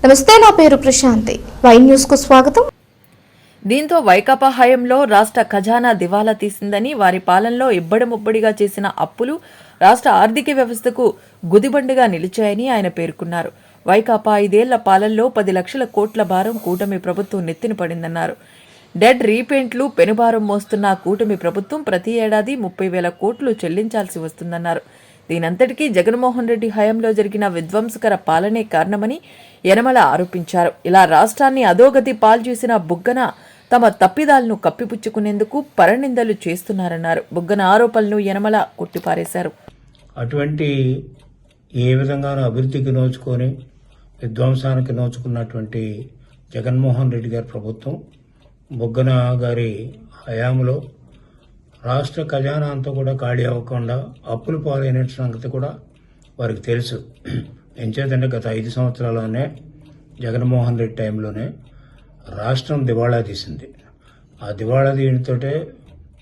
నమస్తే, నా పేరు ప్రశాంతి. వై న్యూస్ కు స్వాగతం. దీంతో వైకాపా హయాంలో రాష్ట్ర ఖజానా దివాలా తీసిందని, వారి పాలనలో ఇబ్బడిముబ్బడిగా చేసిన అప్పులు రాష్ట్ర ఆర్థిక వ్యవస్థకు గుదిబండగా నిలిచాయని ఆయన పేర్కొన్నారు. వైకాపా 5 ఏళ్ల పాలనలో 10 లక్షల కోట్ల భారం కూటమి ప్రభుత్వం నెత్తిన పడిందన్నారు. డెడ్ రీపేంట్లు పెనుభారం మోస్తున్న కూటమి ప్రభుత్వం ప్రతి ఏడాది 30,000 కోట్లు చెల్లించాల్సి వస్తుందన్నారు. దీనంతటికీ జగన్మోహన్ రెడ్డి హయాంలో జరిగిన విధ్వంసకర పాలనే కారణమని యనమల ఆరోపించారు. ఇలా రాష్ట్రాన్ని అధోగతి పాల్చేసిన బుగ్గన తమ తప్పిదాలను కప్పిపుచ్చుకునేందుకు పరనిందలు చేస్తున్నారన్నారు. బుగ్గన ఆరోపణలను యనమల కొట్టిపారేశారు. అటువంటి ఏ విధంగానూ అభివృద్ధికి నోచుకొని విధ్వంసానికి నోచుకున్నటువంటి జగన్మోహన్ రెడ్డి గారి ప్రభుత్వం బుగ్గన గారి హయాంలో రాష్ట్ర ఖజానా అంతా కూడా ఖాళీ అవ్వకుండా అప్పులు పాలైన సంగతి కూడా వారికి తెలుసు. ఎంచేతంటే గత 5 సంవత్సరాల్లోనే జగన్మోహన్ రెడ్డి టైంలోనే రాష్ట్రం దివాళా తీసింది. ఆ దివాళా తీయడంతోటే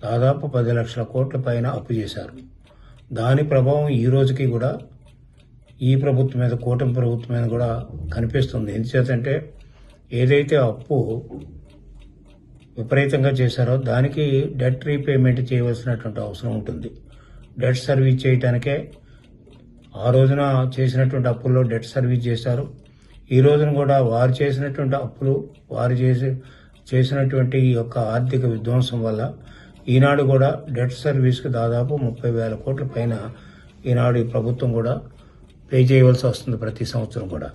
దాదాపు 10 లక్షల కోట్ల పైన అప్పు చేశారు. దాని ప్రభావం ఈ రోజుకి కూడా ఈ ప్రభుత్వం మీద, కూటమి ప్రభుత్వం మీద కూడా కనిపిస్తుంది. ఎందుచేతంటే ఏదైతే అప్పు విపరీతంగా చేశారో దానికి డెట్ రీపేమెంట్ చేయవలసినటువంటి అవసరం ఉంటుంది. డెట్ సర్వీస్ చేయడానికే ఆ రోజున చేసినటువంటి అప్పుల్లో డెట్ సర్వీస్ చేశారు. ఈ రోజున కూడా వారు చేసినటువంటి అప్పులు, వారు చేసినటువంటి ఈ యొక్క ఆర్థిక విధ్వంసం వల్ల ఈనాడు కూడా డెట్ సర్వీస్కి దాదాపు 30,000 కోట్ల పైన ఈనాడు ఈ ప్రభుత్వం కూడా పే చేయవలసి వస్తుంది ప్రతి సంవత్సరం కూడా.